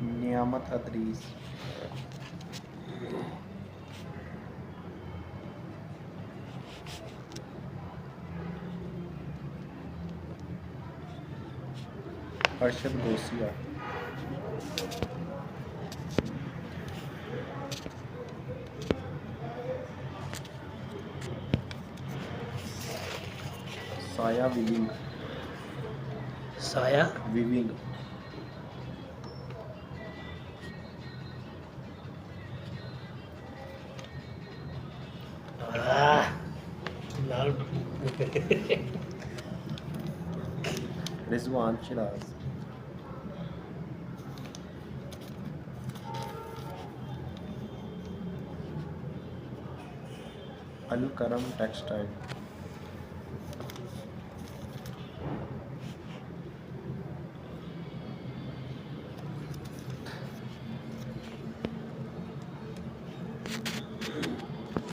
नियामत अदरीस। अरशद गोसिया। साया विविंग। साया विविंग। लाल रिजवान शिराज। अल करम टेक्सटाइल।